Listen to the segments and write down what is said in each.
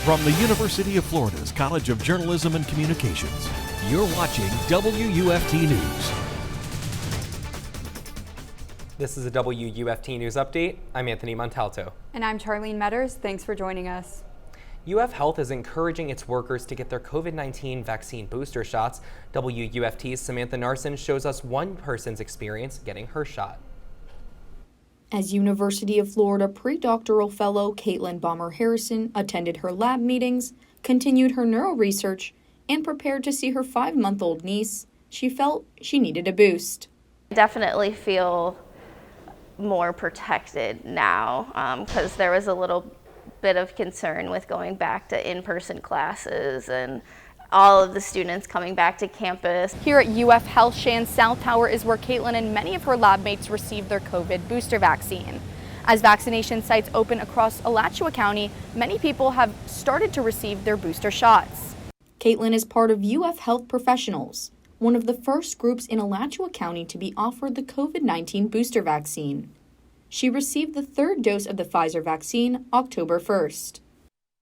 From the University of Florida's College of Journalism and Communications, you're watching WUFT News. This is a WUFT News Update. I'm Anthony Montalto. And I'm Charlene Metters. Thanks for joining us. UF Health is encouraging its workers to get their COVID-19 vaccine booster shots. WUFT's Samantha Narson shows us one person's experience getting her shot. As University of Florida pre-doctoral fellow Caitlin Bomber-Harrison attended her lab meetings, continued her neuro research, and prepared to see her 5-month-old niece, she felt she needed a boost. I definitely feel more protected now because there was a little bit of concern with going back to in-person classes and all of the students coming back to campus. Here at UF Health, Shands South Tower is where Caitlin and many of her lab mates received their COVID booster vaccine. As vaccination sites open across Alachua County, many people have started to receive their booster shots. Caitlin is part of UF Health Professionals, one of the first groups in Alachua County to be offered the COVID-19 booster vaccine. She received the 3rd dose of the Pfizer vaccine October 1st.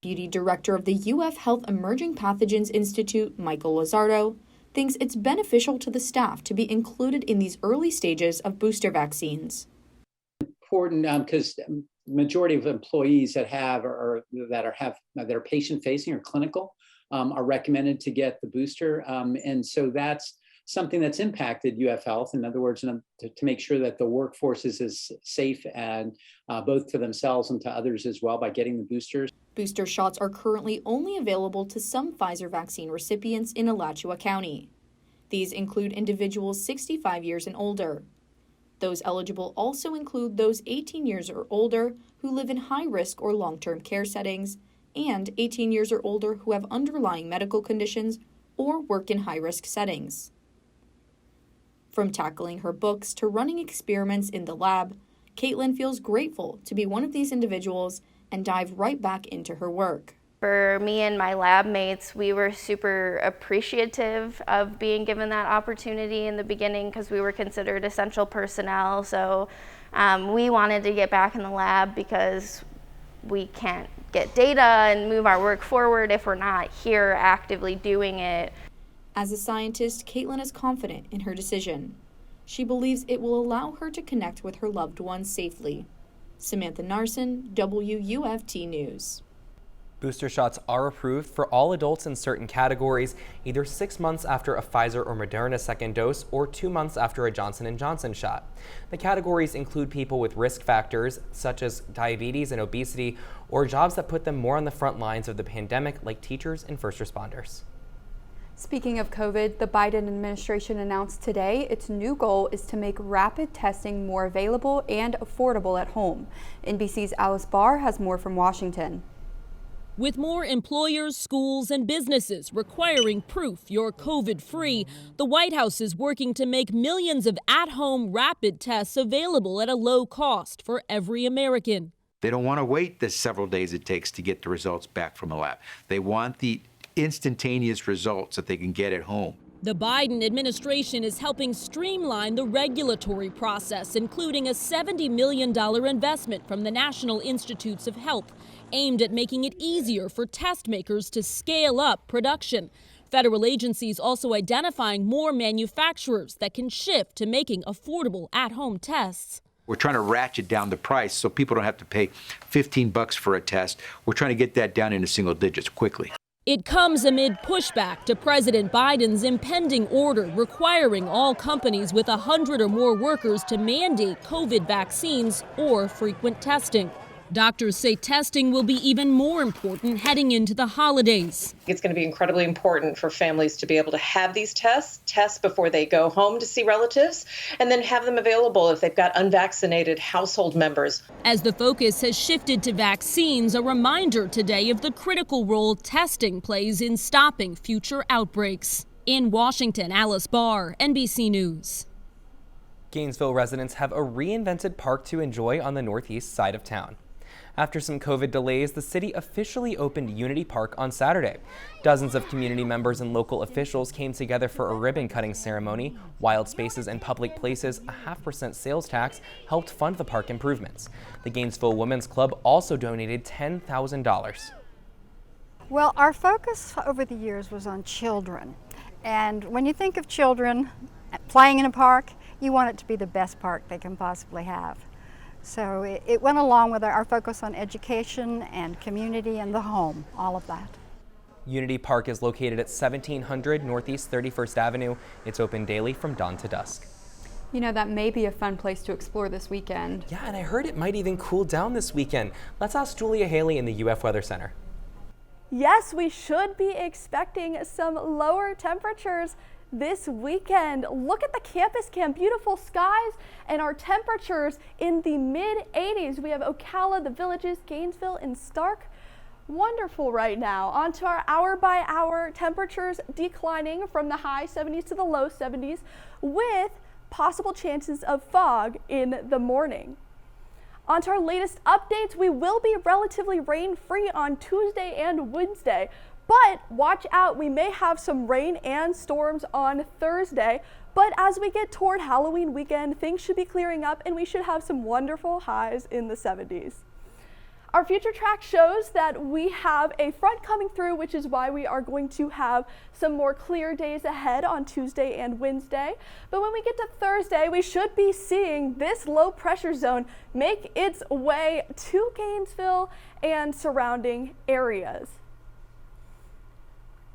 Deputy Director of the UF Health Emerging Pathogens Institute, Michael Lizardo, thinks it's beneficial to the staff to be included in these early stages of booster vaccines. Important because the majority of employees that are patient-facing or clinical are recommended to get the booster, and so that's something that's impacted UF Health. In other words, to make sure that the workforce is as safe and both to themselves and to others as well by getting the boosters. Booster shots are currently only available to some Pfizer vaccine recipients in Alachua County. These include individuals 65 years and older. Those eligible also include those 18 years or older who live in high-risk or long-term care settings, and 18 years or older who have underlying medical conditions or work in high-risk settings. From tackling her books to running experiments in the lab, Caitlin feels grateful to be one of these individuals and dive right back into her work. For me and my lab mates, we were super appreciative of being given that opportunity in the beginning because we were considered essential personnel. So we wanted to get back in the lab because we can't get data and move our work forward if we're not here actively doing it. As a scientist, Caitlin is confident in her decision. She believes it will allow her to connect with her loved ones safely. Samantha Narson, WUFT News. Booster shots are approved for all adults in certain categories, either 6 months after a Pfizer or Moderna 2nd dose or 2 months after a Johnson & Johnson shot. The categories include people with risk factors such as diabetes and obesity, or jobs that put them more on the front lines of the pandemic, like teachers and first responders. Speaking of COVID, the Biden administration announced today its new goal is to make rapid testing more available and affordable at home. NBC's Alice Barr has more from Washington. With more employers, schools, and businesses requiring proof you're COVID-free, the White House is working to make millions of at-home rapid tests available at a low cost for every American. They don't want to wait the several days it takes to get the results back from a lab. They want the instantaneous results that they can get at home. The Biden administration is helping streamline the regulatory process, including a $70 million investment from the National Institutes of Health, aimed at making it easier for test makers to scale up production. Federal agencies also identifying more manufacturers that can shift to making affordable at-home tests. We're trying to ratchet down the price so people don't have to pay $15 for a test. We're trying to get that down into single digits quickly. It comes amid pushback to President Biden's impending order requiring all companies with 100 or more workers to mandate COVID vaccines or frequent testing. Doctors say testing will be even more important heading into the holidays. It's going to be incredibly important for families to be able to have these tests before they go home to see relatives, and then have them available if they've got unvaccinated household members. As the focus has shifted to vaccines, a reminder today of the critical role testing plays in stopping future outbreaks. In Washington, Alice Barr, NBC News. Gainesville residents have a reinvented park to enjoy on the northeast side of town. After some COVID delays, the city officially opened Unity Park on Saturday. Dozens of community members and local officials came together for a ribbon-cutting ceremony. Wild spaces and public places, a 0.5% sales tax, helped fund the park improvements. The Gainesville Women's Club also donated $10,000. Well, our focus over the years was on children. And when you think of children playing in a park, you want it to be the best park they can possibly have. So it went along with our focus on education and community and the home, all of that. Unity Park is located at 1700 Northeast 31st Avenue. It's open daily from dawn to dusk. You know, that may be a fun place to explore this weekend. Yeah, and I heard it might even cool down this weekend. Let's ask Julia Haley in the UF Weather Center. Yes, we should be expecting some lower temperatures this weekend. Look at the campus cam, beautiful skies, and our temperatures in the mid-80s. We have Ocala, the Villages, Gainesville, and Stark. Wonderful right now. On to our hour-by-hour temperatures declining from the high 70s to the low 70s with possible chances of fog in the morning. On to our latest updates. We will be relatively rain-free on Tuesday and Wednesday, but watch out, we may have some rain and storms on Thursday. But as we get toward Halloween weekend, things should be clearing up and we should have some wonderful highs in the 70s. Our future track shows that we have a front coming through, which is why we are going to have some more clear days ahead on Tuesday and Wednesday. But when we get to Thursday, we should be seeing this low pressure zone make its way to Gainesville and surrounding areas.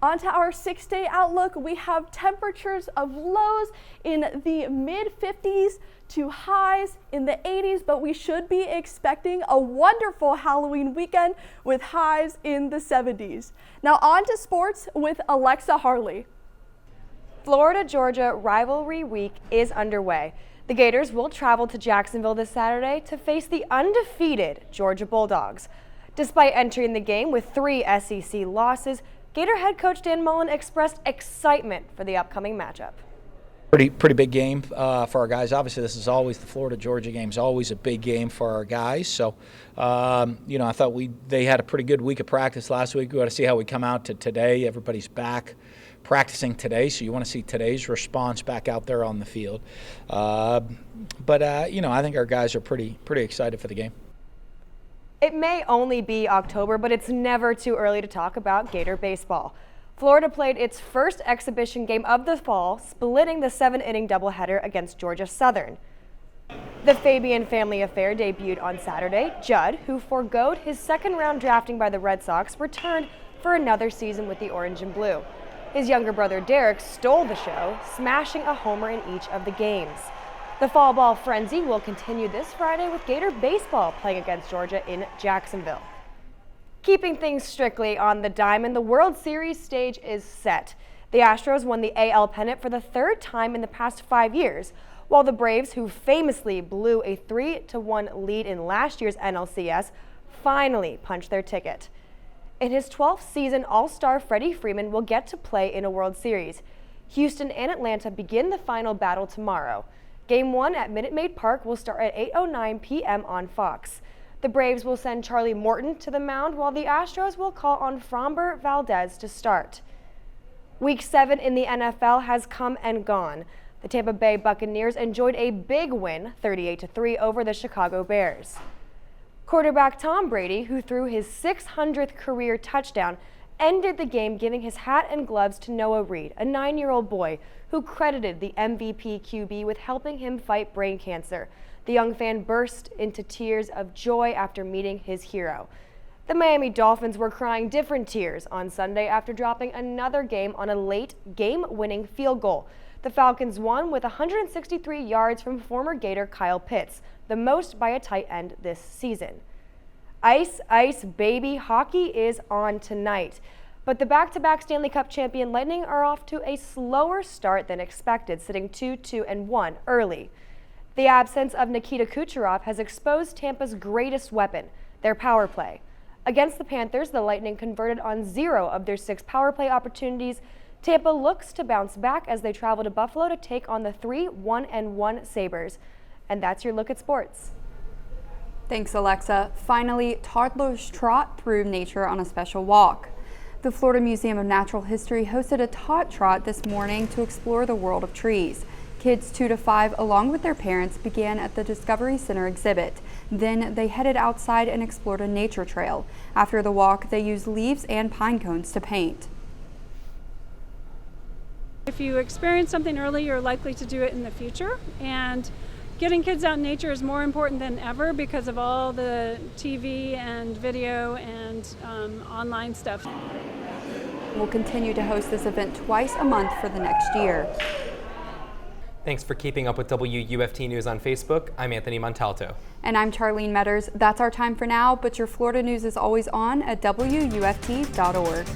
On to our 6-day outlook, we have temperatures of lows in the mid-50s to highs in the 80s, but we should be expecting a wonderful Halloween weekend with highs in the 70s. Now on to sports with Alexa Harley. Florida-Georgia rivalry week is underway. The Gators will travel to Jacksonville this Saturday to face the undefeated Georgia Bulldogs. Despite entering the game with 3 SEC losses, Gator head coach Dan Mullen expressed excitement for the upcoming matchup. Pretty big game for our guys. Obviously, this is always the Florida-Georgia game is always a big game for our guys. So, I thought they had a pretty good week of practice last week. We got to see how we come out to today. Everybody's back practicing today, so you want to see today's response back out there on the field. I think our guys are pretty excited for the game. It may only be October, but it's never too early to talk about Gator baseball. Florida played its first exhibition game of the fall, splitting the 7-inning doubleheader against Georgia Southern. The Fabian family affair debuted on Saturday. Judd, who forgoed his second-round drafting by the Red Sox, returned for another season with the Orange and Blue. His younger brother Derek stole the show, smashing a homer in each of the games. The fall ball frenzy will continue this Friday with Gator baseball playing against Georgia in Jacksonville. Keeping things strictly on the diamond, the World Series stage is set. The Astros won the AL pennant for the 3rd time in the past 5 years, while the Braves, who famously blew a 3-1 lead in last year's NLCS, finally punched their ticket. In his 12th season, All-Star Freddie Freeman will get to play in a World Series. Houston and Atlanta begin the final battle tomorrow. Game 1 at Minute Maid Park will start at 8:09 p.m. on Fox. The Braves will send Charlie Morton to the mound, while the Astros will call on Framber Valdez to start. Week 7 in the NFL has come and gone. The Tampa Bay Buccaneers enjoyed a big win, 38-3, over the Chicago Bears. Quarterback Tom Brady, who threw his 600th career touchdown, ended the game giving his hat and gloves to Noah Reed, a 9-year-old boy who credited the MVP QB with helping him fight brain cancer. The young fan burst into tears of joy after meeting his hero. The Miami Dolphins were crying different tears on Sunday after dropping another game on a late game-winning field goal. The Falcons won with 163 yards from former Gator Kyle Pitts, the most by a tight end this season. Ice, ice, baby, hockey is on tonight. But the back-to-back Stanley Cup champion Lightning are off to a slower start than expected, sitting 2-2-1 early. The absence of Nikita Kucherov has exposed Tampa's greatest weapon, their power play. Against the Panthers, the Lightning converted on 0 of their 6 power play opportunities. Tampa looks to bounce back as they travel to Buffalo to take on the 3-1-1 Sabres. And that's your look at sports. Thanks, Alexa. Finally, toddlers trot through nature on a special walk. The Florida Museum of Natural History hosted a tot trot this morning to explore the world of trees. Kids 2 to 5, along with their parents, began at the Discovery Center exhibit. Then they headed outside and explored a nature trail. After the walk, they used leaves and pine cones to paint. If you experience something early, you're likely to do it in the future. And getting kids out in nature is more important than ever because of all the TV and video and online stuff. We'll continue to host this event twice a month for the next year. Thanks for keeping up with WUFT News on Facebook. I'm Anthony Montalto. And I'm Charlene Metters. That's our time for now, but your Florida news is always on at WUFT.org.